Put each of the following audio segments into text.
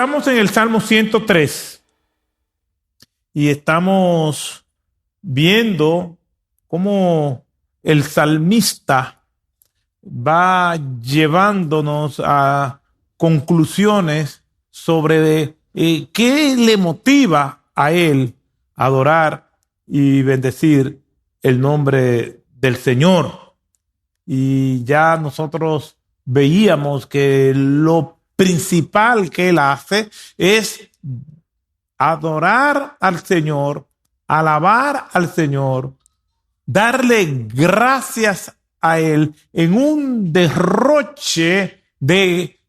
estamos en el Salmo 103 y estamos viendo cómo el salmista va llevándonos a conclusiones sobre qué le motiva a él a adorar y bendecir el nombre del Señor. Y ya nosotros veíamos que lo principal que él hace es adorar al Señor, alabar al Señor, darle gracias a él en un derroche de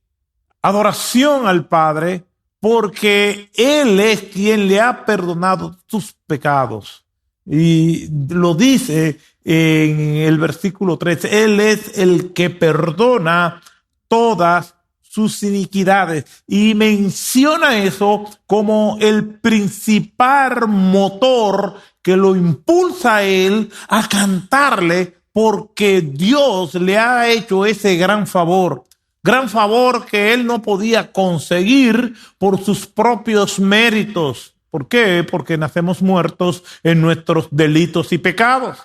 adoración al Padre, porque él es quien le ha perdonado sus pecados. Y lo dice en el versículo 13, él es el que perdona todas sus iniquidades, y menciona eso como el principal motor que lo impulsa a él a cantarle, porque Dios le ha hecho ese gran favor que él no podía conseguir por sus propios méritos. ¿Por qué? Porque nacemos muertos en nuestros delitos y pecados.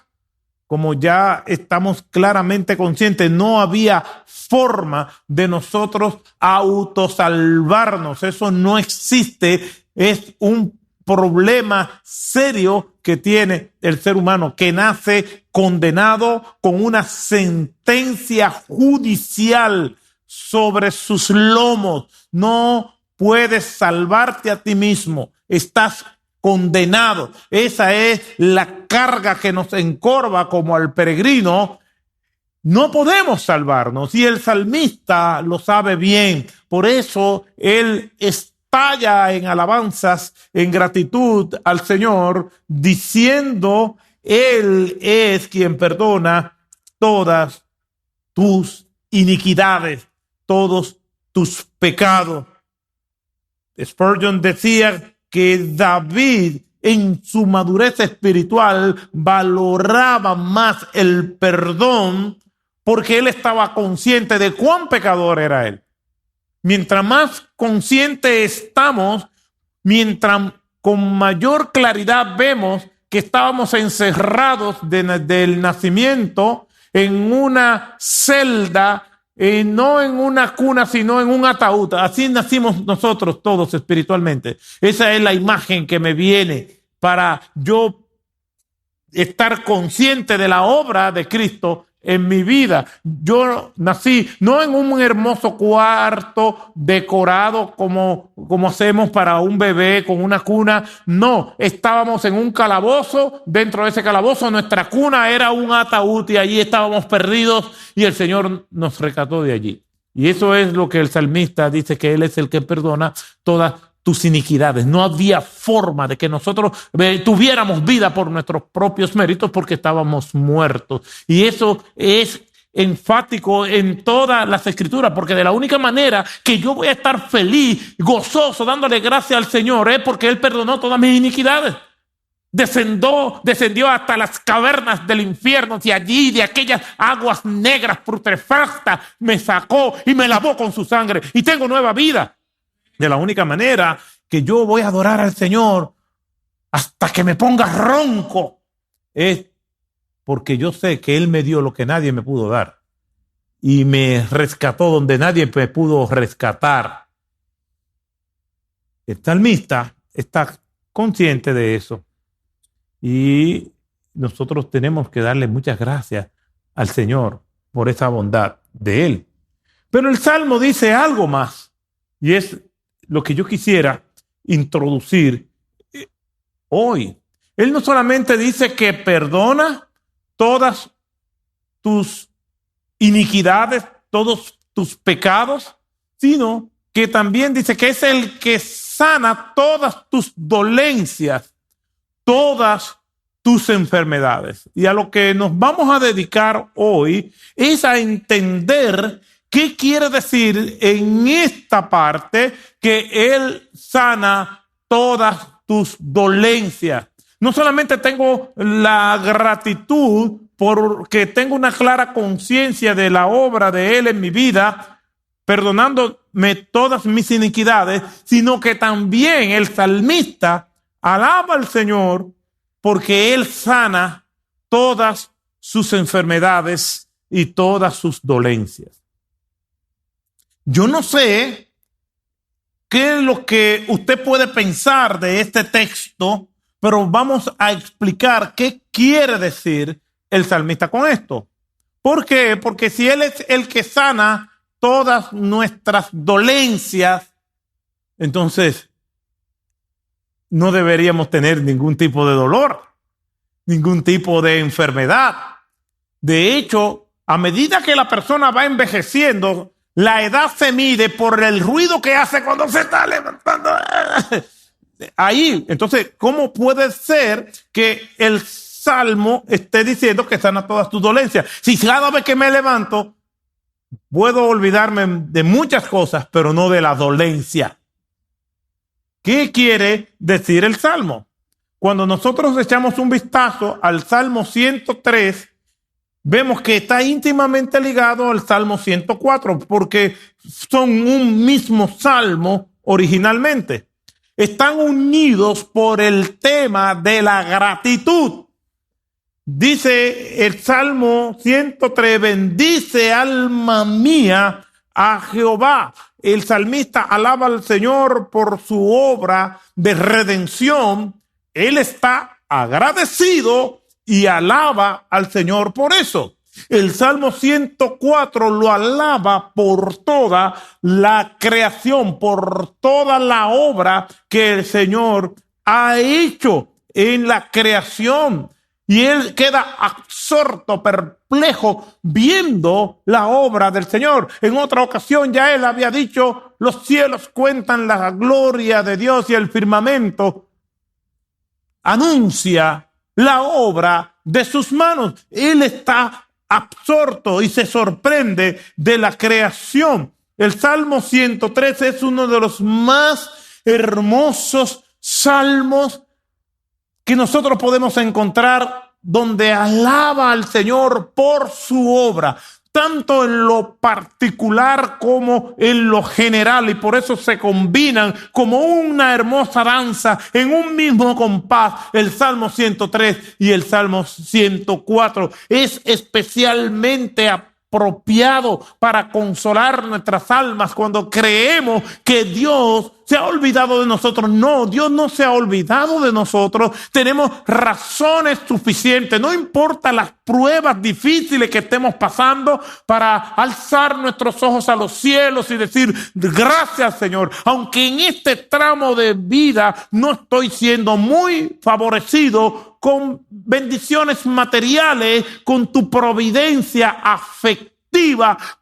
Como ya estamos claramente conscientes, no había forma de nosotros autosalvarnos. Eso no existe. Es un problema serio que tiene el ser humano, que nace condenado con una sentencia judicial sobre sus lomos. No puedes salvarte a ti mismo. Estás condenado. Esa es la carga que nos encorva como al peregrino. No podemos salvarnos, y el salmista lo sabe bien. Por eso él estalla en alabanzas, en gratitud al Señor, diciendo: Él es quien perdona todas tus iniquidades, todos tus pecados. Spurgeon decía que David, en su madurez espiritual, valoraba más el perdón porque él estaba consciente de cuán pecador era él. Mientras más consciente estamos, mientras con mayor claridad vemos que estábamos encerrados del nacimiento en una celda, no en una cuna, sino en un ataúd. Así nacimos nosotros todos espiritualmente. Esa es la imagen que me viene para yo estar consciente de la obra de Cristo en mi vida. Yo nací no en un hermoso cuarto decorado como hacemos para un bebé con una cuna. No, estábamos en un calabozo. Dentro de ese calabozo nuestra cuna era un ataúd, y allí estábamos perdidos, y el Señor nos rescató de allí. Y eso es lo que el salmista dice, que Él es el que perdona todas tus iniquidades. No había forma de que nosotros tuviéramos vida por nuestros propios méritos, porque estábamos muertos. Y eso es enfático en todas las escrituras, porque de la única manera que yo voy a estar feliz, gozoso, dándole gracias al Señor, es porque Él perdonó todas mis iniquidades. Descendió hasta las cavernas del infierno, y allí de aquellas aguas negras putrefactas me sacó y me lavó con su sangre, y tengo nueva vida. De la única manera que yo voy a adorar al Señor hasta que me ponga ronco es porque yo sé que Él me dio lo que nadie me pudo dar, y me rescató donde nadie me pudo rescatar. El salmista está consciente de eso, y nosotros tenemos que darle muchas gracias al Señor por esa bondad de Él. Pero el Salmo dice algo más, y es lo que yo quisiera introducir hoy. Él no solamente dice que perdona todas tus iniquidades, todos tus pecados, sino que también dice que es el que sana todas tus dolencias, todas tus enfermedades. Y a lo que nos vamos a dedicar hoy es a entender qué quiere decir en esta parte que Él sana todas tus dolencias. No solamente tengo la gratitud porque tengo una clara conciencia de la obra de Él en mi vida, perdonándome todas mis iniquidades, sino que también el salmista alaba al Señor porque Él sana todas sus enfermedades y todas sus dolencias. Yo no sé qué es lo que usted puede pensar de este texto, pero vamos a explicar qué quiere decir el salmista con esto. ¿Por qué? Porque si Él es el que sana todas nuestras dolencias, entonces no deberíamos tener ningún tipo de dolor, ningún tipo de enfermedad. De hecho, a medida que la persona va envejeciendo, la edad se mide por el ruido que hace cuando se está levantando. Ahí, entonces, ¿cómo puede ser que el Salmo esté diciendo que sana todas tus dolencias? Si cada vez que me levanto, puedo olvidarme de muchas cosas, pero no de la dolencia. ¿Qué quiere decir el Salmo? Cuando nosotros echamos un vistazo al Salmo 103, vemos que está íntimamente ligado al Salmo 104, porque son un mismo salmo originalmente. Están unidos por el tema de la gratitud. Dice el Salmo 103, bendice alma mía a Jehová. El salmista alaba al Señor por su obra de redención. Él está agradecido y alaba al Señor por eso. El Salmo 104 lo alaba por toda la creación, por toda la obra que el Señor ha hecho en la creación. Y él queda absorto, perplejo, viendo la obra del Señor. En otra ocasión ya él había dicho, los cielos cuentan la gloria de Dios y el firmamento anuncia la obra de sus manos. Él está absorto y se sorprende de la creación. El Salmo 103 es uno de los más hermosos salmos que nosotros podemos encontrar, donde alaba al Señor por su obra, tanto en lo particular como en lo general, y por eso se combinan como una hermosa danza en un mismo compás. El Salmo 103 y el Salmo 104 es especialmente apropiado para consolar nuestras almas cuando creemos que Dios se ha olvidado de nosotros. No, Dios no se ha olvidado de nosotros. Tenemos razones suficientes, no importa las pruebas difíciles que estemos pasando, para alzar nuestros ojos a los cielos y decir, gracias Señor, aunque en este tramo de vida no estoy siendo muy favorecido con bendiciones materiales, con tu providencia afectiva,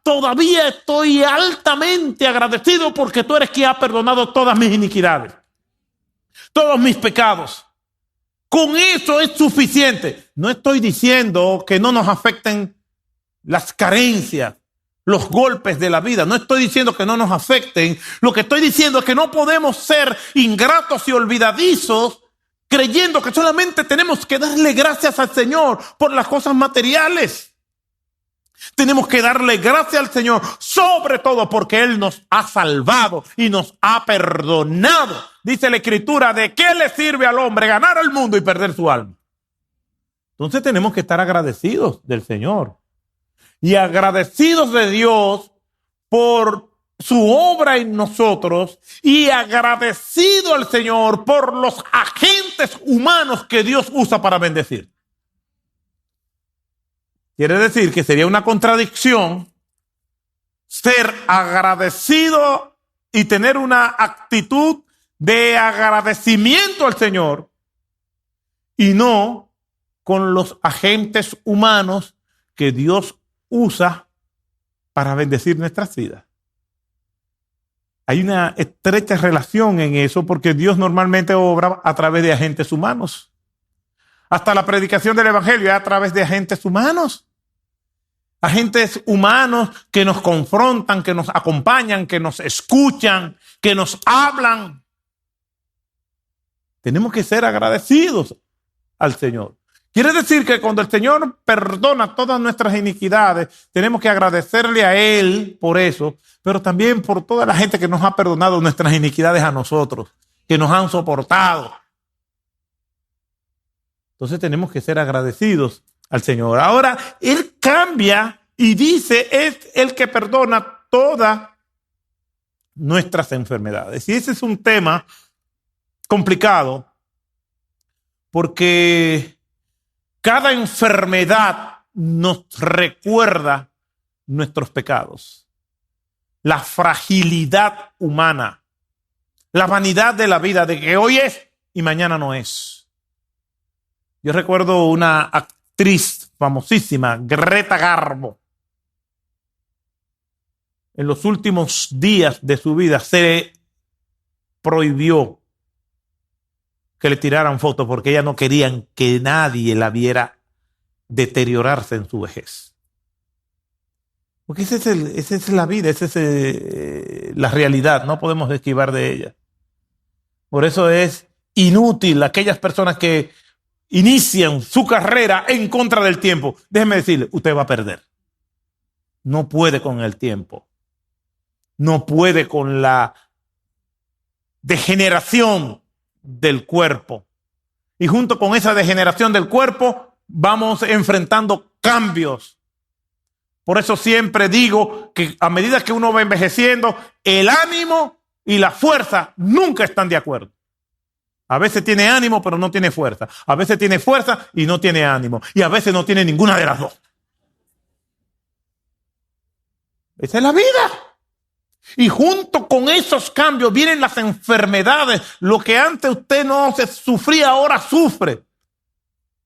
todavía estoy altamente agradecido porque tú eres quien ha perdonado todas mis iniquidades, todos mis pecados. Con eso es suficiente. No estoy diciendo que no nos afecten las carencias, los golpes de la vida. No estoy diciendo que no nos afecten. Lo que estoy diciendo es que no podemos ser ingratos y olvidadizos creyendo que solamente tenemos que darle gracias al Señor por las cosas materiales. Tenemos que darle gracias al Señor, sobre todo porque Él nos ha salvado y nos ha perdonado. Dice la Escritura, ¿de qué le sirve al hombre ganar el mundo y perder su alma? Entonces tenemos que estar agradecidos del Señor y agradecidos de Dios por su obra en nosotros, y agradecido al Señor por los agentes humanos que Dios usa para bendecir. Quiere decir que sería una contradicción ser agradecido y tener una actitud de agradecimiento al Señor y no con los agentes humanos que Dios usa para bendecir nuestras vidas. Hay una estrecha relación en eso, porque Dios normalmente obra a través de agentes humanos. Hasta la predicación del Evangelio es a través de agentes humanos. Agentes humanos que nos confrontan, que nos acompañan, que nos escuchan, que nos hablan. Tenemos que ser agradecidos al Señor. Quiere decir que cuando el Señor perdona todas nuestras iniquidades, tenemos que agradecerle a Él por eso, pero también por toda la gente que nos ha perdonado nuestras iniquidades a nosotros, que nos han soportado. Entonces tenemos que ser agradecidos al Señor. Ahora, Él cambia y dice, es el que perdona todas nuestras enfermedades. Y ese es un tema complicado, porque cada enfermedad nos recuerda nuestros pecados, la fragilidad humana, la vanidad de la vida, de que hoy es y mañana no es. Yo recuerdo una actriz famosísima, Greta Garbo. En los últimos días de su vida se prohibió que le tiraran fotos porque ella no querían que nadie la viera deteriorarse en su vejez. Porque esa es la vida, esa es la realidad, no podemos esquivar de ella. Por eso es inútil aquellas personas que inician su carrera en contra del tiempo. Déjeme decirle, usted va a perder. No puede con el tiempo. No puede con la degeneración del cuerpo. Y junto con esa degeneración del cuerpo, vamos enfrentando cambios. Por eso siempre digo que a medida que uno va envejeciendo, el ánimo y la fuerza nunca están de acuerdo. A veces tiene ánimo, pero no tiene fuerza. A veces tiene fuerza y no tiene ánimo. Y a veces no tiene ninguna de las dos. Esa es la vida. Y junto con esos cambios vienen las enfermedades. Lo que antes usted no se sufría, ahora sufre.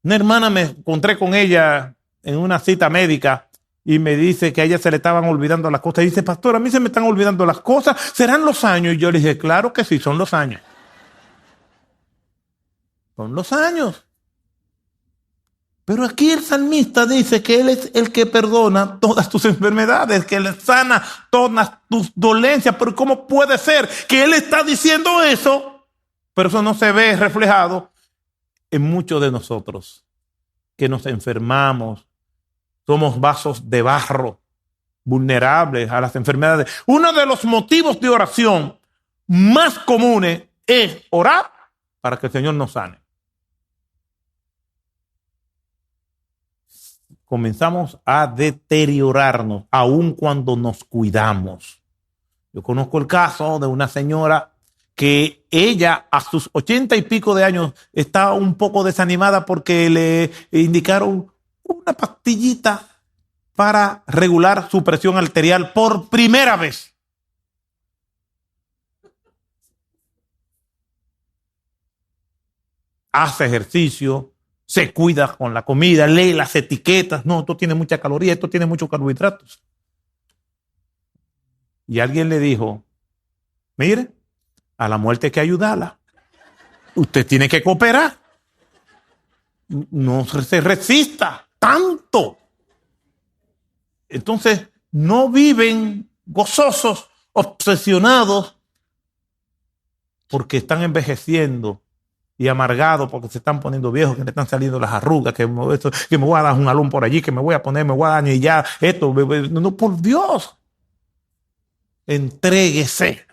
Una hermana, me encontré con ella en una cita médica y me dice que a ella se le estaban olvidando las cosas. Y dice, pastor, a mí se me están olvidando las cosas. ¿Serán los años? Y yo le dije, claro que sí, son los años. Son los años. Pero aquí el salmista dice que Él es el que perdona todas tus enfermedades, que Él sana todas tus dolencias. Pero ¿cómo puede ser que Él está diciendo eso? Pero eso no se ve reflejado en muchos de nosotros, que nos enfermamos, somos vasos de barro, vulnerables a las enfermedades. Uno de los motivos de oración más comunes es orar para que el Señor nos sane. Comenzamos a deteriorarnos aun cuando nos cuidamos. Yo conozco el caso de una señora que ella a sus 80 y pico de años estaba un poco desanimada porque le indicaron una pastillita para regular su presión arterial por primera vez. Hace ejercicio, se cuida con la comida, lee las etiquetas. No, esto tiene mucha caloría, esto tiene muchos carbohidratos. Y alguien le dijo, mire, a la muerte hay que ayudarla. Usted tiene que cooperar. No se resista tanto. Entonces, no viven gozosos, obsesionados, porque están envejeciendo y amargados porque se están poniendo viejos, que le están saliendo las arrugas, que me voy a dar un alón por allí, que me voy a dar anillar, esto, no, por Dios. Entréguese.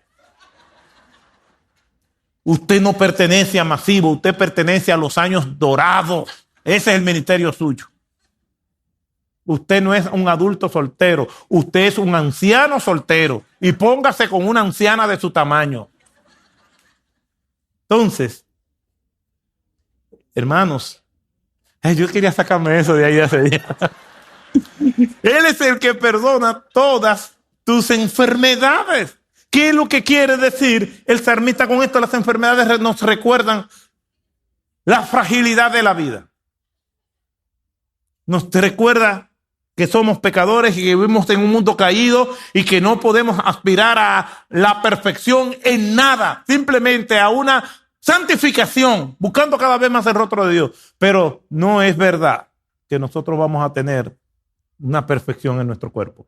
Usted no pertenece a Masivo, usted pertenece a los años dorados. Ese es el ministerio suyo. Usted no es un adulto soltero, usted es un anciano soltero. Y póngase con una anciana de su tamaño. Entonces, hermanos, yo quería sacarme eso de ahí de hace día. Él es el que perdona todas tus enfermedades. ¿Qué es lo que quiere decir el salmista con esto? Las enfermedades nos recuerdan la fragilidad de la vida. Nos recuerda que somos pecadores y que vivimos en un mundo caído y que no podemos aspirar a la perfección en nada, simplemente a una santificación, buscando cada vez más el rostro de Dios. Pero no es verdad que nosotros vamos a tener una perfección en nuestro cuerpo.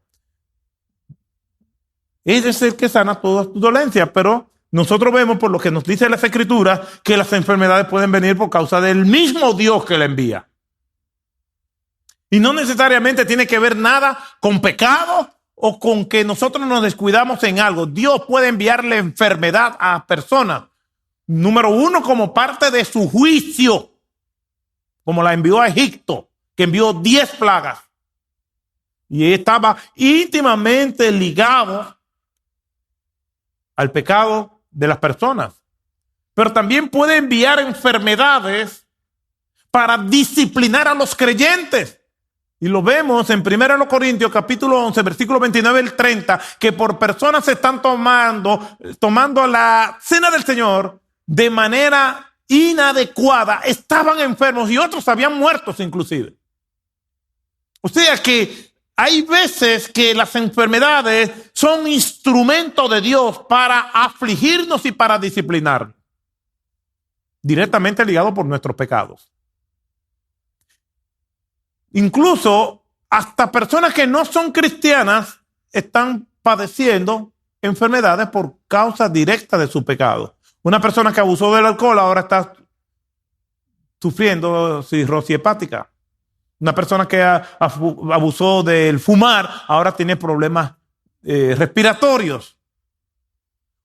Él es el que sana todas tus dolencias, pero nosotros vemos por lo que nos dice las Escrituras que las enfermedades pueden venir por causa del mismo Dios que la envía. Y no necesariamente tiene que ver nada con pecado o con que nosotros nos descuidamos en algo. Dios puede enviarle enfermedad a personas. Número uno, como parte de su juicio, como la envió a Egipto, que envió 10 plagas. Y estaba íntimamente ligado al pecado de las personas. Pero también puede enviar enfermedades para disciplinar a los creyentes. Y lo vemos en 1 Corintios capítulo 11, versículo 29 al 30, que por personas se están tomando la cena del Señor de manera inadecuada. Estaban enfermos y otros habían muerto inclusive. O sea que hay veces que las enfermedades son instrumento de Dios para afligirnos y para disciplinarnos. Directamente ligado por nuestros pecados. Incluso hasta personas que no son cristianas están padeciendo enfermedades por causa directa de su pecado. Una persona que abusó del alcohol ahora está sufriendo cirrosis hepática. Una persona que abusó del fumar ahora tiene problemas respiratorios.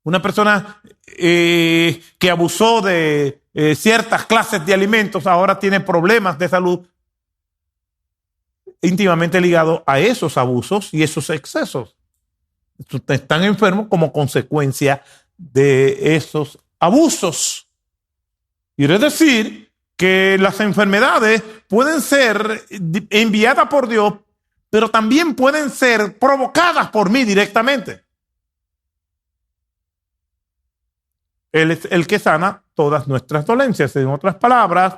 Una persona que abusó de ciertas clases de alimentos ahora tiene problemas de salud íntimamente ligados a esos abusos y esos excesos. Están enfermos como consecuencia de esos abusos. Quiere decir que las enfermedades pueden ser enviadas por Dios, pero también pueden ser provocadas por mí directamente. Él es el que sana todas nuestras dolencias. En otras palabras,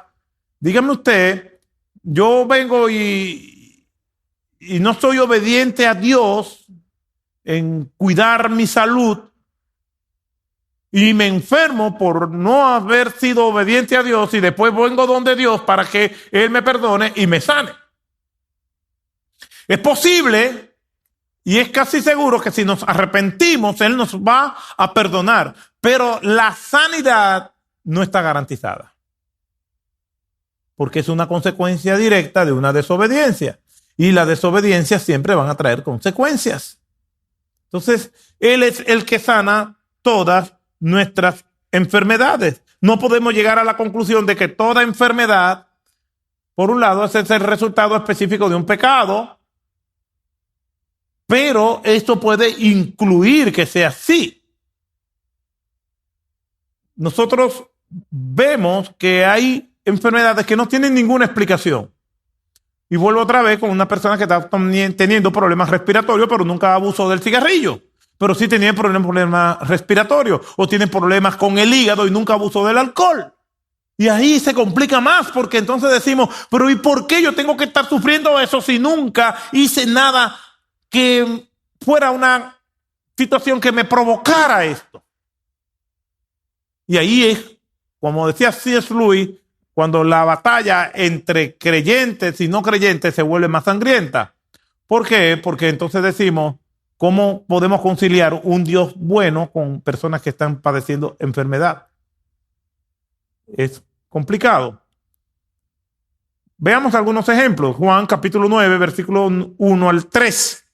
dígame usted, yo vengo y no soy obediente a Dios en cuidar mi salud y me enfermo por no haber sido obediente a Dios y después vengo donde Dios para que Él me perdone y me sane. Es posible y es casi seguro que si nos arrepentimos, Él nos va a perdonar, pero la sanidad no está garantizada porque es una consecuencia directa de una desobediencia. Y la desobediencia siempre van a traer consecuencias. Entonces, Él es el que sana todas nuestras enfermedades. No podemos llegar a la conclusión de que toda enfermedad, por un lado, ese es el resultado específico de un pecado, pero esto puede incluir que sea así. Nosotros vemos que hay enfermedades que no tienen ninguna explicación. Y vuelvo otra vez con una persona que está teniendo problemas respiratorios, pero nunca abusó del cigarrillo. Pero sí tenía problemas respiratorios. O tiene problemas con el hígado y nunca abusó del alcohol. Y ahí se complica más porque entonces decimos, pero ¿y por qué yo tengo que estar sufriendo eso si nunca hice nada que fuera una situación que me provocara esto? Y ahí es, como decía C.S. Lewis, cuando la batalla entre creyentes y no creyentes se vuelve más sangrienta. ¿Por qué? Porque entonces decimos, ¿cómo podemos conciliar un Dios bueno con personas que están padeciendo enfermedad? Es complicado. Veamos algunos ejemplos. Juan capítulo 9, versículo 1 al 3.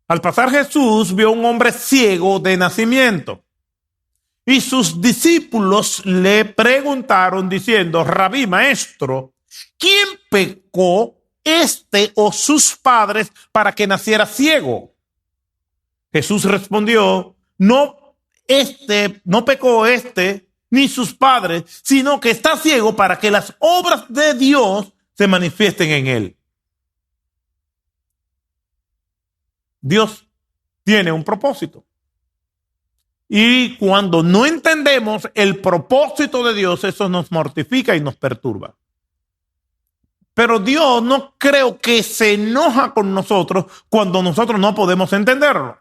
Al pasar Jesús vio un hombre ciego de nacimiento. Y sus discípulos le preguntaron diciendo, Rabí, maestro, ¿quién pecó, este o sus padres, para que naciera ciego? Jesús respondió, no pecó este ni sus padres, sino que está ciego para que las obras de Dios se manifiesten en él. Dios tiene un propósito. Y cuando no entendemos el propósito de Dios, eso nos mortifica y nos perturba. Pero Dios no creo que se enoja con nosotros cuando nosotros no podemos entenderlo.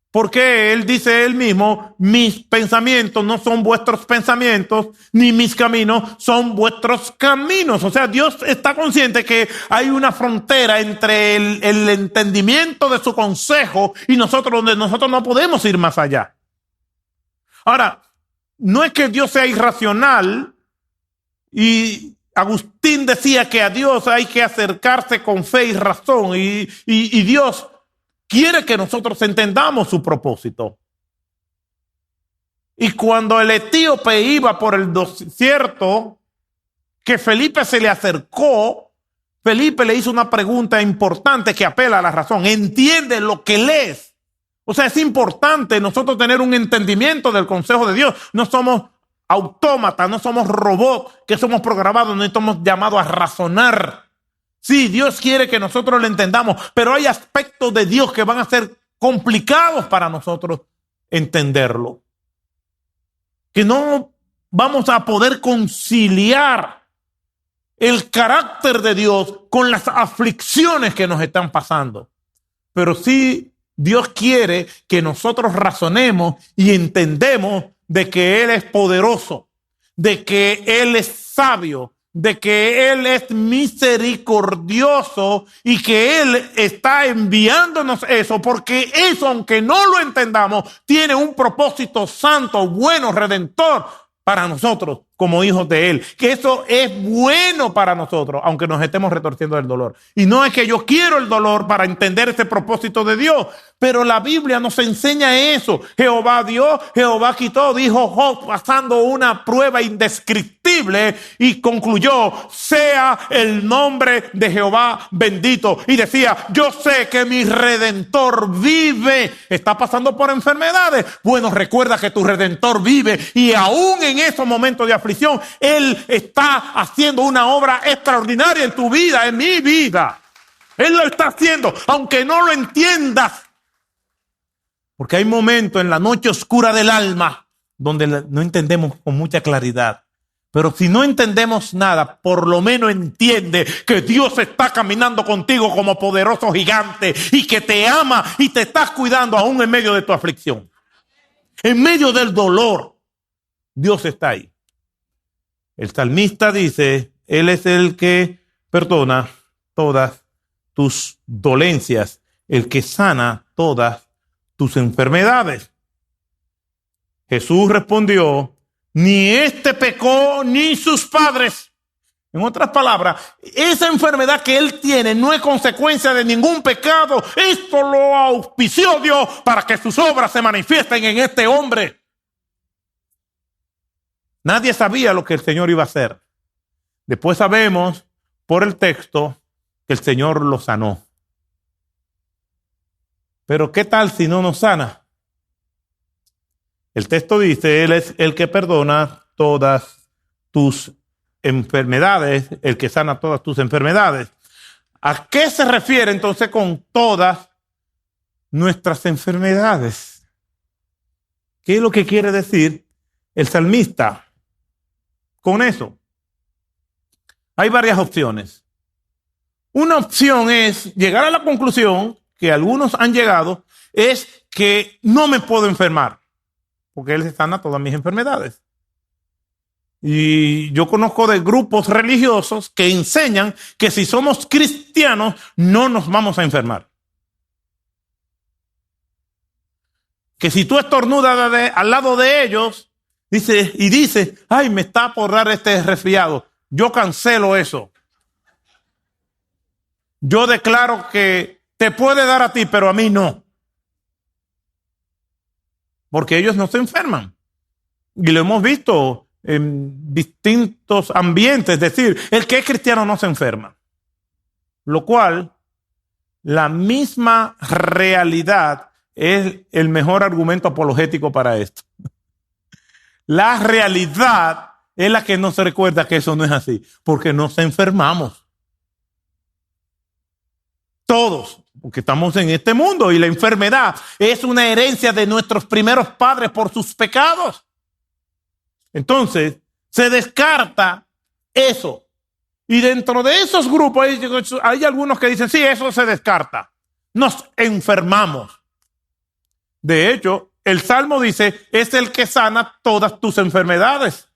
Porque Él dice Él mismo, mis pensamientos no son vuestros pensamientos, ni mis caminos son vuestros caminos. O sea, Dios está consciente que hay una frontera entre el entendimiento de su consejo y nosotros, donde nosotros no podemos ir más allá. Ahora, no es que Dios sea irracional y Agustín decía que a Dios hay que acercarse con fe y razón y Dios quiere que nosotros entendamos su propósito. Y cuando el etíope iba por el desierto, que Felipe se le acercó, Felipe le hizo una pregunta importante que apela a la razón. ¿Entiendes lo que lees? O sea, es importante nosotros tener un entendimiento del consejo de Dios. No somos autómatas, no somos robots que somos programados, no estamos llamados a razonar. Sí, Dios quiere que nosotros lo entendamos, pero hay aspectos de Dios que van a ser complicados para nosotros entenderlo. Que no vamos a poder conciliar el carácter de Dios con las aflicciones que nos están pasando. Pero sí, Dios quiere que nosotros razonemos y entendemos de que Él es poderoso, de que Él es sabio, de que Él es misericordioso y que Él está enviándonos eso, porque eso, aunque no lo entendamos, tiene un propósito santo, bueno, redentor para nosotros como hijos de Él. Que eso es bueno para nosotros, aunque nos estemos retorciendo del dolor. Y no es que yo quiero el dolor para entender ese propósito de Dios, pero la Biblia nos enseña eso. Jehová dio, Jehová quitó, dijo Job pasando una prueba indescriptible y concluyó, sea el nombre de Jehová bendito. Y decía, yo sé que mi Redentor vive. ¿Está pasando por enfermedades? Bueno, recuerda que tu Redentor vive y aún en esos momentos de aflicción, Él está haciendo una obra extraordinaria en tu vida, en mi vida. Él lo está haciendo, aunque no lo entiendas. Porque hay momentos en la noche oscura del alma donde no entendemos con mucha claridad. Pero si no entendemos nada, por lo menos entiende que Dios está caminando contigo como poderoso gigante y que te ama y te estás cuidando aún en medio de tu aflicción. En medio del dolor, Dios está ahí. El salmista dice, Él es el que perdona todas tus dolencias, el que sana todas tus enfermedades. Jesús respondió, ni este pecó ni sus padres. En otras palabras, esa enfermedad que él tiene no es consecuencia de ningún pecado. Esto lo auspició Dios para que sus obras se manifiesten en este hombre. Nadie sabía lo que el Señor iba a hacer. Después sabemos por el texto que el Señor lo sanó. Pero ¿qué tal si no nos sana? El texto dice, Él es el que perdona todas tus enfermedades, el que sana todas tus enfermedades. ¿A qué se refiere entonces con todas nuestras enfermedades? ¿Qué es lo que quiere decir el salmista con eso? Hay varias opciones. Una opción es llegar a la conclusión que algunos han llegado, es que no me puedo enfermar, porque Él sana todas mis enfermedades. Y yo conozco de grupos religiosos que enseñan que si somos cristianos no nos vamos a enfermar. Que si tú estornudas al lado de ellos, dice, ay, me está por dar este resfriado. Yo cancelo eso. Yo declaro que te puede dar a ti, pero a mí no. Porque ellos no se enferman. Y lo hemos visto en distintos ambientes. Es decir, el que es cristiano no se enferma. Lo cual, la misma realidad es el mejor argumento apologético para esto. La realidad es la que nos recuerda que eso no es así. Porque nos enfermamos. Todos, porque estamos en este mundo y la enfermedad es una herencia de nuestros primeros padres por sus pecados. Entonces, se descarta eso. Y dentro de esos grupos hay algunos que dicen, sí, eso se descarta. Nos enfermamos. De hecho, el Salmo dice, es el que sana todas tus enfermedades.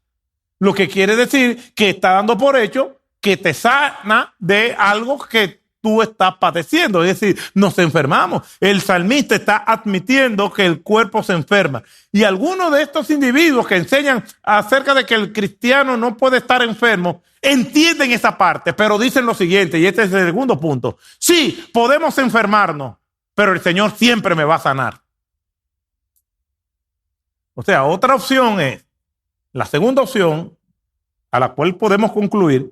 Lo que quiere decir que está dando por hecho que te sana de algo que tú estás padeciendo, es decir, nos enfermamos. El salmista está admitiendo que el cuerpo se enferma. Y algunos de estos individuos que enseñan acerca de que el cristiano no puede estar enfermo, entienden esa parte, pero dicen lo siguiente, y este es el segundo punto. Sí, podemos enfermarnos, pero el Señor siempre me va a sanar. O sea, otra opción es, la segunda opción, a la cual podemos concluir,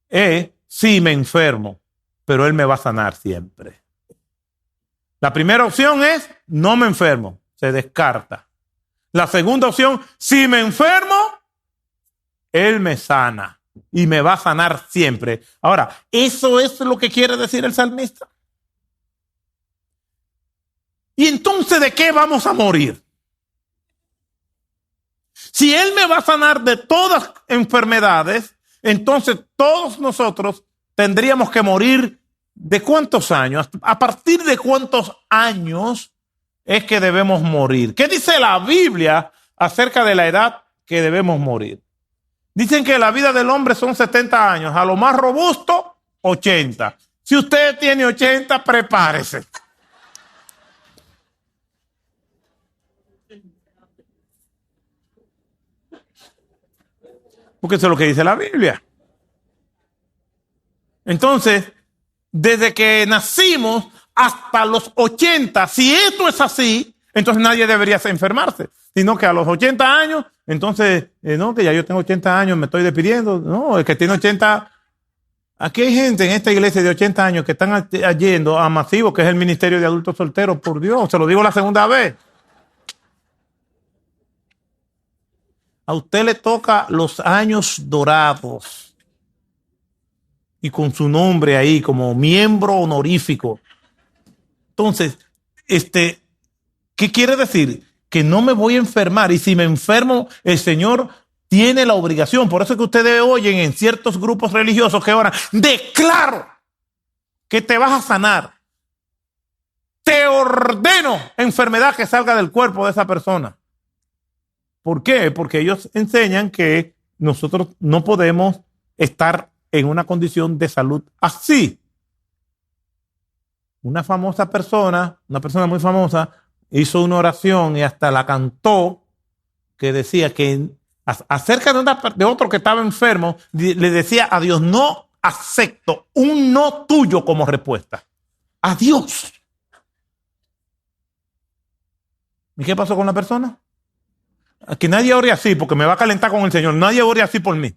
es, sí, me enfermo, pero Él me va a sanar siempre. La primera opción es, no me enfermo, se descarta. La segunda opción, si me enfermo, Él me sana y me va a sanar siempre. Ahora, ¿eso es lo que quiere decir el salmista? ¿Y entonces de qué vamos a morir? Si Él me va a sanar de todas enfermedades, entonces todos nosotros tendríamos que morir ¿de cuántos años? ¿A partir de cuántos años es que debemos morir? ¿Qué dice la Biblia acerca de la edad que debemos morir? Dicen que la vida del hombre son 70 años, a lo más robusto, 80. Si usted tiene 80, prepárese. Porque eso es lo que dice la Biblia. Entonces, desde que nacimos hasta los 80, si esto es así, entonces nadie debería enfermarse. Sino que a los 80 años, entonces, no, que ya yo tengo 80 años, me estoy despidiendo. No, el que tiene 80... Aquí hay gente en esta iglesia de 80 años que están yendo a Masivo, que es el Ministerio de Adultos Solteros, por Dios, se lo digo la segunda vez. A usted le toca los años dorados y con su nombre ahí como miembro honorífico. Entonces, ¿qué quiere decir? Que no me voy a enfermar, y si me enfermo, el Señor tiene la obligación. Por eso es que ustedes oyen en ciertos grupos religiosos que oran, declaro que te vas a sanar. Te ordeno enfermedad que salga del cuerpo de esa persona. ¿Por qué? Porque ellos enseñan que nosotros no podemos estar en una condición de salud así. Una famosa persona, una persona muy famosa, hizo una oración y hasta la cantó, que decía que acerca de otro que estaba enfermo, le decía a Dios, no acepto un no tuyo como respuesta. A Dios. ¿Y qué pasó con la persona? Que nadie ore así, porque me va a calentar con el Señor. Nadie ore así por mí.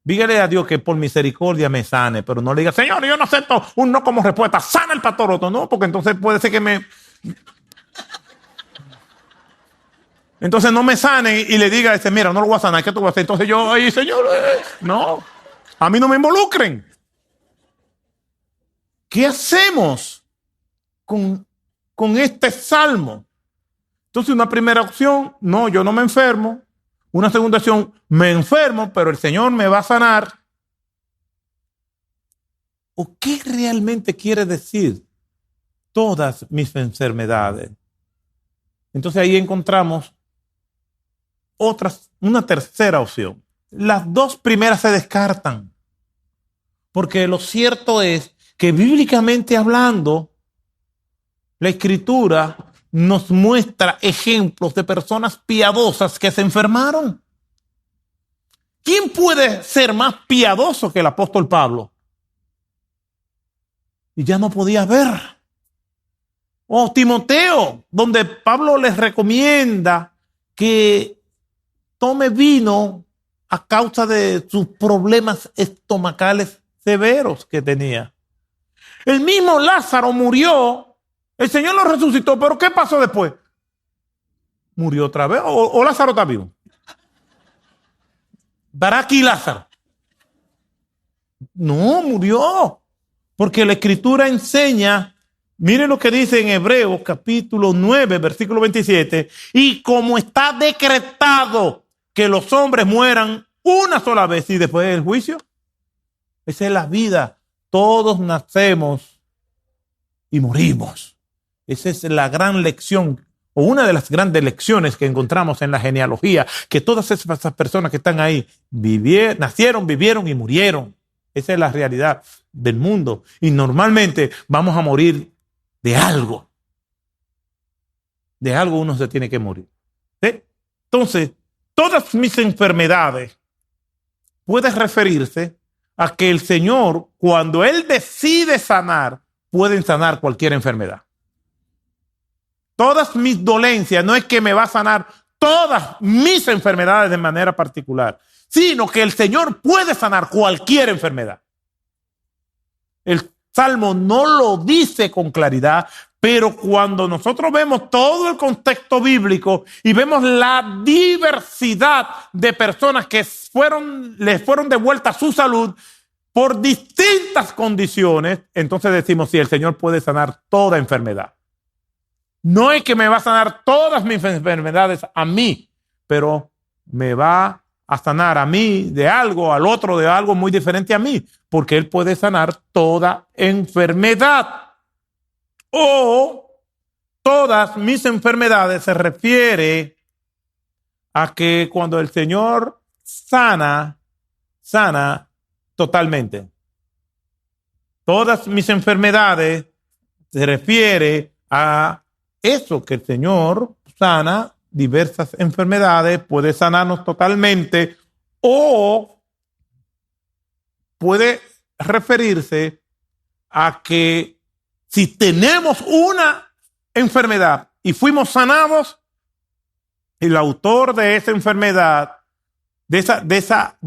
Dígale a Dios que por misericordia me sane, pero no le diga, Señor, yo no acepto un no como respuesta. Sana el pastor otro, no, porque entonces puede ser que me... Entonces no me sane y le diga, mira, no lo voy a sanar, ¿qué tú vas a hacer? Entonces yo, ay, Señor, no, a mí no me involucren. ¿Qué hacemos con este salmo? Entonces, una primera opción, no, yo no me enfermo. Una segunda opción, me enfermo, pero el Señor me va a sanar. ¿O qué realmente quiere decir todas mis enfermedades? Entonces ahí encontramos una tercera opción. Las dos primeras se descartan, porque lo cierto es que bíblicamente hablando, la Escritura nos muestra ejemplos de personas piadosas que se enfermaron. ¿Quién puede ser más piadoso que el apóstol Pablo? Y ya no podía ver. O Timoteo, donde Pablo les recomienda que tome vino a causa de sus problemas estomacales severos que tenía. El mismo Lázaro murió. El Señor lo resucitó, pero ¿qué pasó después? ¿Murió otra vez o Lázaro está vivo? ¿Dará aquí Lázaro? No, murió. Porque la Escritura enseña, miren lo que dice en Hebreos capítulo 9, versículo 27, y como está decretado que los hombres mueran una sola vez y después del juicio, esa es la vida. Todos nacemos y morimos. Esa es la gran lección, o una de las grandes lecciones que encontramos en la genealogía, que todas esas personas que están ahí nacieron, vivieron y murieron. Esa es la realidad del mundo. Y normalmente vamos a morir de algo. De algo uno se tiene que morir. ¿Sí? Entonces, todas mis enfermedades puede referirse a que el Señor, cuando Él decide sanar, pueden sanar cualquier enfermedad. Todas mis dolencias no es que me va a sanar todas mis enfermedades de manera particular, sino que el Señor puede sanar cualquier enfermedad. El Salmo no lo dice con claridad, pero cuando nosotros vemos todo el contexto bíblico y vemos la diversidad de personas que les fueron devueltas su salud por distintas condiciones, entonces decimos, sí, el Señor puede sanar toda enfermedad. No es que me va a sanar todas mis enfermedades a mí, pero me va a sanar a mí de algo, al otro de algo muy diferente a mí, porque Él puede sanar toda enfermedad. O todas mis enfermedades se refiere a que cuando el Señor sana totalmente. Todas mis enfermedades se refiere a eso, que el Señor sana diversas enfermedades, puede sanarnos totalmente, o puede referirse a que si tenemos una enfermedad y fuimos sanados, el autor de esa enfermedad, de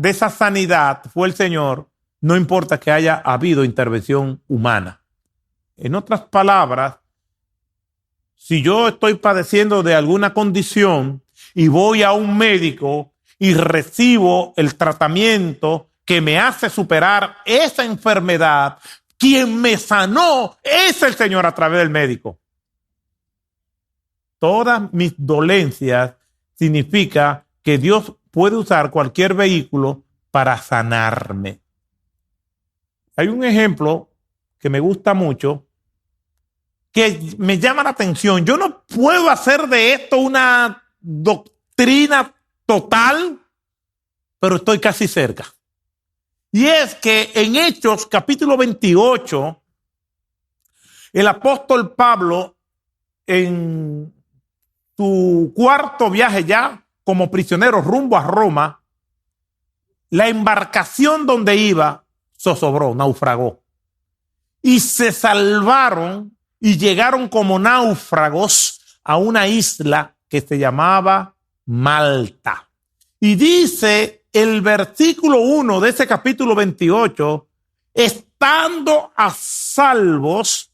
esa sanidad fue el Señor, no importa que haya habido intervención humana. En otras palabras, si yo estoy padeciendo de alguna condición y voy a un médico y recibo el tratamiento que me hace superar esa enfermedad, quien me sanó es el Señor a través del médico. Todas mis dolencias significa que Dios puede usar cualquier vehículo para sanarme. Hay un ejemplo que me gusta mucho, que me llama la atención. Yo no puedo hacer de esto una doctrina total, pero estoy casi cerca. Y es que en Hechos capítulo 28, el apóstol Pablo, en su cuarto viaje ya como prisionero rumbo a Roma, la embarcación donde iba zozobró, naufragó. Y se salvaron y llegaron como náufragos a una isla que se llamaba Malta. Y dice el versículo 1 de ese capítulo 28, estando a salvos,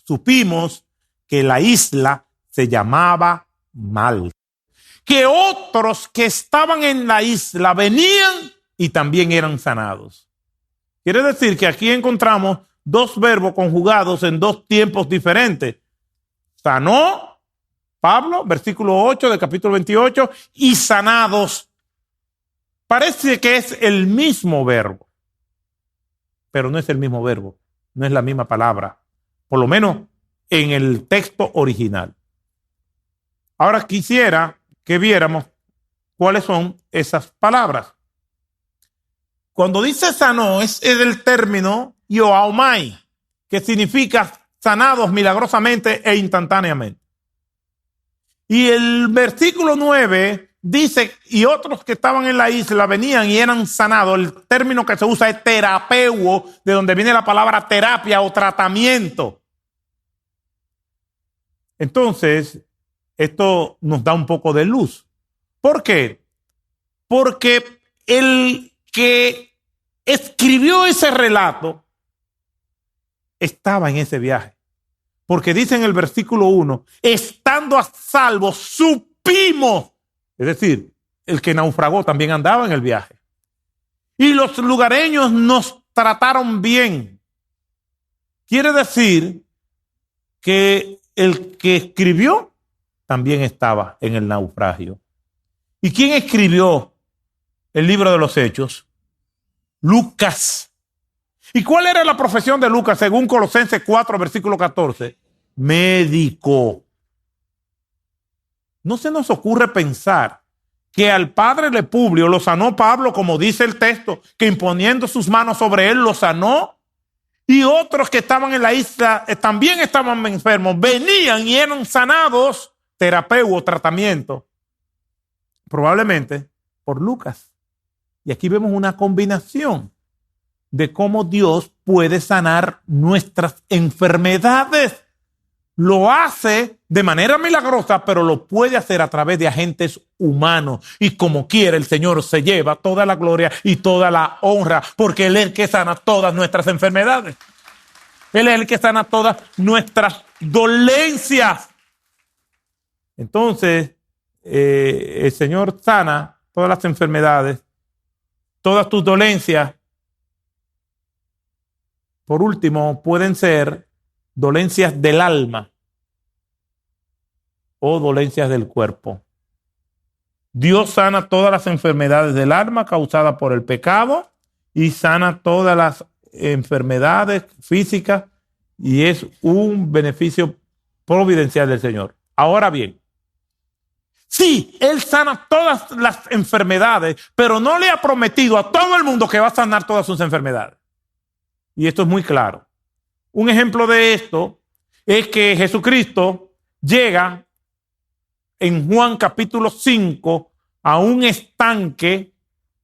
supimos que la isla se llamaba Malta. Que otros que estaban en la isla venían y también eran sanados. Quiere decir que aquí encontramos dos verbos conjugados en dos tiempos diferentes. Sanó Pablo, versículo 8 del capítulo 28, y sanados. Parece que es el mismo verbo, pero no es el mismo verbo, no es la misma palabra, por lo menos en el texto original. Ahora quisiera que viéramos cuáles son esas palabras. Cuando dice sanó, es el término ioaomai, que significa sanados milagrosamente e instantáneamente. Y el versículo 9 dice, y otros que estaban en la isla venían y eran sanados. El término que se usa es terapeuo, de donde viene la palabra terapia o tratamiento. Entonces, esto nos da un poco de luz. ¿Por qué? Porque el que escribió ese relato estaba en ese viaje. Porque dice en el versículo 1, estando a salvo, supimos. Es decir, el que naufragó también andaba en el viaje. Y los lugareños nos trataron bien. Quiere decir que el que escribió también estaba en el naufragio. ¿Y quién escribió el libro de los Hechos? Lucas. ¿Y cuál era la profesión de Lucas según Colosenses 4, versículo 14? Médico. No se nos ocurre pensar que al padre de Publio lo sanó Pablo, como dice el texto, que imponiendo sus manos sobre él lo sanó. Y otros que estaban en la isla también estaban enfermos, venían y eran sanados, terapeuta, tratamiento, probablemente por Lucas. Y aquí vemos una combinación de cómo Dios puede sanar nuestras enfermedades. Lo hace de manera milagrosa, pero lo puede hacer a través de agentes humanos. Y como quiera, el Señor se lleva toda la gloria y toda la honra, porque Él es el que sana todas nuestras enfermedades. Él es el que sana todas nuestras dolencias. Entonces, el Señor sana todas las enfermedades, todas tus dolencias. Por último, pueden ser dolencias del alma o dolencias del cuerpo. Dios sana todas las enfermedades del alma causadas por el pecado y sana todas las enfermedades físicas, y es un beneficio providencial del Señor. Ahora bien, sí, Él sana todas las enfermedades, pero no le ha prometido a todo el mundo que va a sanar todas sus enfermedades. Y esto es muy claro. Un ejemplo de esto es que Jesucristo llega en Juan capítulo 5 a un estanque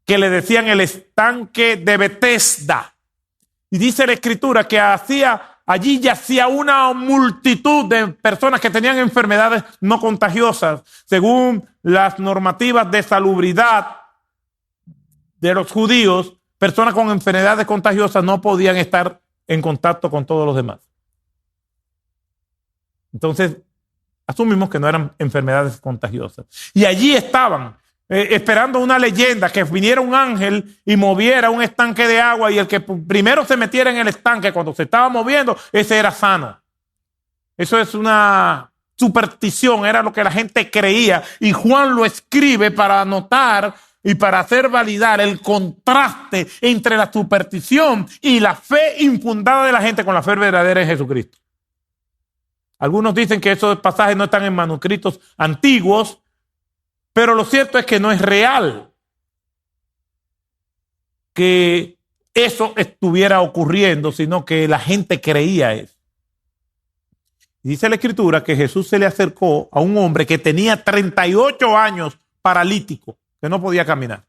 que le decían el estanque de Betesda. Y dice la Escritura que allí yacía una multitud de personas que tenían enfermedades no contagiosas. Según las normativas de salubridad de los judíos, personas con enfermedades contagiosas no podían estar en contacto con todos los demás. Entonces, asumimos que no eran enfermedades contagiosas. Y allí estaban, esperando una leyenda, que viniera un ángel y moviera un estanque de agua, y el que primero se metiera en el estanque cuando se estaba moviendo, ese era sano. Eso es una superstición, era lo que la gente creía. Y Juan lo escribe para anotar y para hacer validar el contraste entre la superstición y la fe infundada de la gente con la fe verdadera en Jesucristo. Algunos dicen que esos pasajes no están en manuscritos antiguos, pero lo cierto es que no es real que eso estuviera ocurriendo, sino que la gente creía eso. Dice la Escritura que Jesús se le acercó a un hombre que tenía 38 años paralítico, que no podía caminar.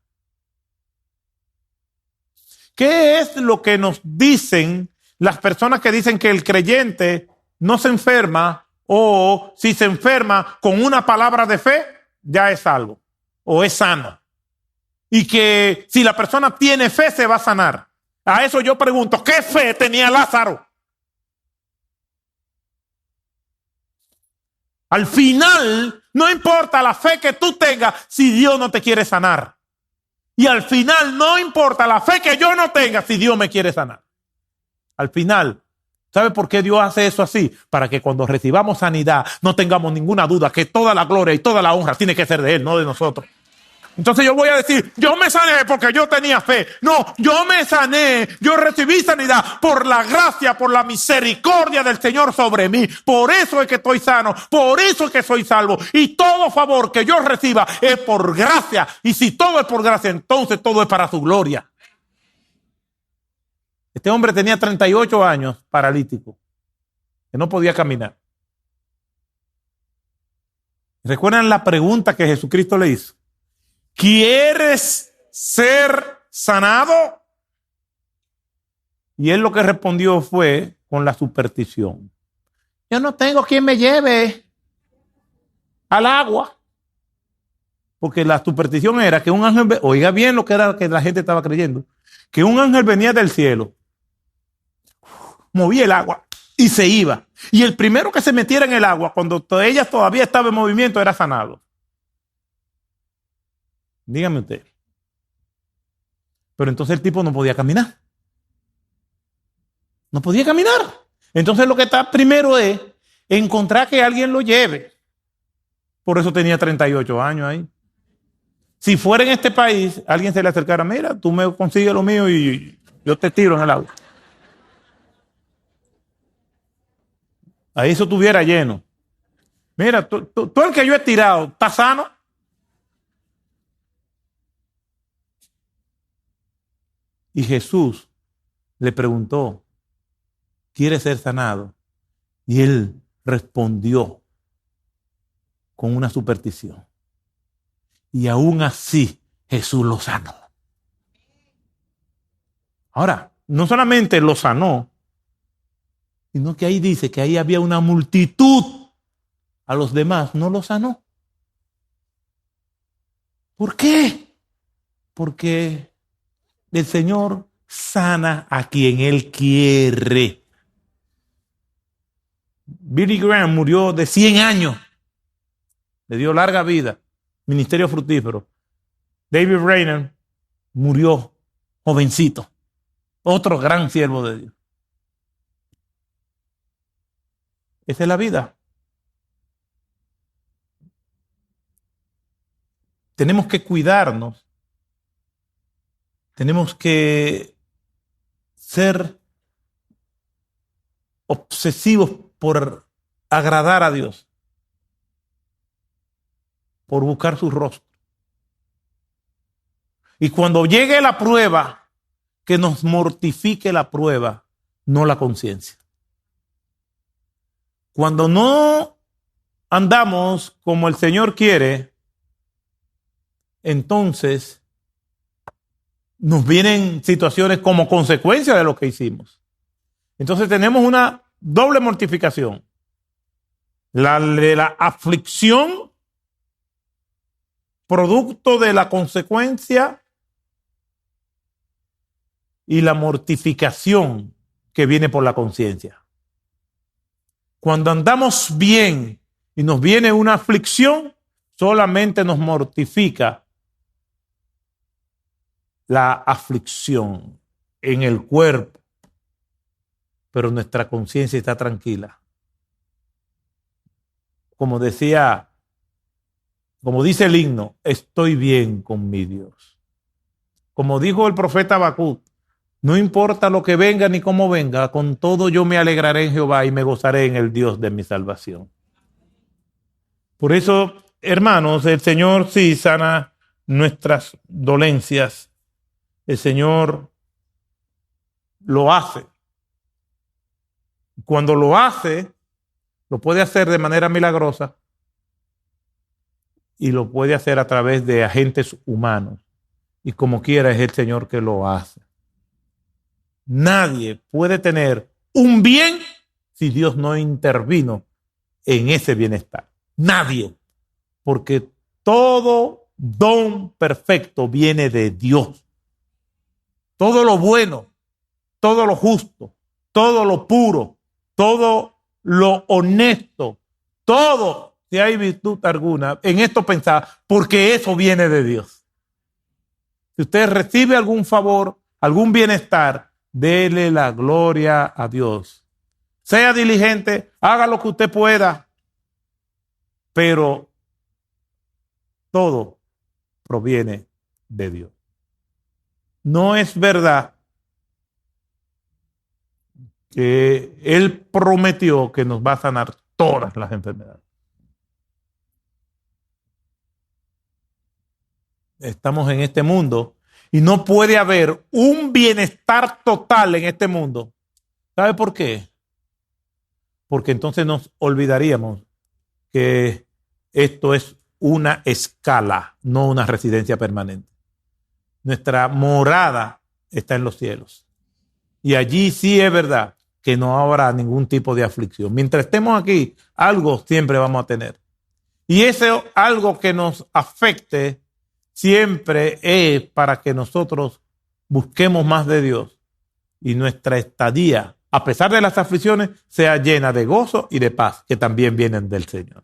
¿Qué es lo que nos dicen las personas que dicen que el creyente no se enferma, o si se enferma con una palabra de fe, ya es salvo o es sano? Y que si la persona tiene fe, se va a sanar. A eso yo pregunto, ¿qué fe tenía Lázaro? Al final, no importa la fe que tú tengas si Dios no te quiere sanar. Y al final, no importa la fe que yo no tenga si Dios me quiere sanar. Al final, ¿sabe por qué Dios hace eso así? Para que cuando recibamos sanidad no tengamos ninguna duda que toda la gloria y toda la honra tiene que ser de Él, no de nosotros. Entonces yo voy a decir, yo me sané porque yo tenía fe. No, yo me sané, yo recibí sanidad por la gracia, por la misericordia del Señor sobre mí. Por eso es que estoy sano, por eso es que soy salvo. Y todo favor que yo reciba es por gracia. Y si todo es por gracia, entonces todo es para su gloria. Este hombre tenía 38 años paralítico, que no podía caminar. ¿Recuerdan la pregunta que Jesucristo le hizo? ¿Quieres ser sanado? Y él lo que respondió fue con la superstición. Yo no tengo quien me lleve al agua. Porque la superstición era que un ángel, oiga bien lo que era que la gente estaba creyendo, que un ángel venía del cielo, movía el agua y se iba. Y el primero que se metiera en el agua, cuando ella todavía estaba en movimiento, era sanado. Dígame usted. Pero entonces el tipo no podía caminar. No podía caminar. Entonces lo que está primero es encontrar que alguien lo lleve. Por eso tenía 38 años ahí. Si fuera en este país, alguien se le acercara, mira, tú me consigues lo mío y yo te tiro en el agua. Ahí eso estuviera lleno. Mira, tú el que yo he tirado, ¿está sano? Y Jesús le preguntó, ¿quieres ser sanado? Y él respondió con una superstición. Y aún así Jesús lo sanó. Ahora, no solamente lo sanó, sino que ahí dice que ahí había una multitud. A los demás no lo sanó. ¿Por qué? Porque el Señor sana a quien Él quiere. Billy Graham murió de 100 años. Le dio larga vida. Ministerio fructífero. David Brainerd murió jovencito. Otro gran siervo de Dios. Esa es la vida. Tenemos que cuidarnos. Tenemos que ser obsesivos por agradar a Dios, por buscar su rostro. Y cuando llegue la prueba, que nos mortifique la prueba, no la conciencia. Cuando no andamos como el Señor quiere, entonces nos vienen situaciones como consecuencia de lo que hicimos. Entonces tenemos una doble mortificación. La de la aflicción, producto de la consecuencia, y la mortificación que viene por la conciencia. Cuando andamos bien y nos viene una aflicción, solamente nos mortifica la aflicción en el cuerpo, pero nuestra conciencia está tranquila. Como dice el himno, estoy bien con mi Dios. Como dijo el profeta Habacuc, no importa lo que venga ni cómo venga, con todo yo me alegraré en Jehová y me gozaré en el Dios de mi salvación. Por eso, hermanos, el Señor sí sana nuestras dolencias. El Señor lo hace. Cuando lo hace, lo puede hacer de manera milagrosa y lo puede hacer a través de agentes humanos. Y como quiera es el Señor que lo hace. Nadie puede tener un bien si Dios no intervino en ese bienestar. Nadie. Porque todo don perfecto viene de Dios. Todo lo bueno, todo lo justo, todo lo puro, todo lo honesto, todo, si hay virtud alguna, en esto pensar, porque eso viene de Dios. Si usted recibe algún favor, algún bienestar, dele la gloria a Dios. Sea diligente, haga lo que usted pueda, pero todo proviene de Dios. No es verdad que Él prometió que nos va a sanar todas las enfermedades. Estamos en este mundo y no puede haber un bienestar total en este mundo. ¿Sabe por qué? Porque entonces nos olvidaríamos que esto es una escala, no una residencia permanente. Nuestra morada está en los cielos. Y allí sí es verdad que no habrá ningún tipo de aflicción. Mientras estemos aquí, algo siempre vamos a tener. Y ese algo que nos afecte siempre es para que nosotros busquemos más de Dios y nuestra estadía, a pesar de las aflicciones, sea llena de gozo y de paz que también vienen del Señor.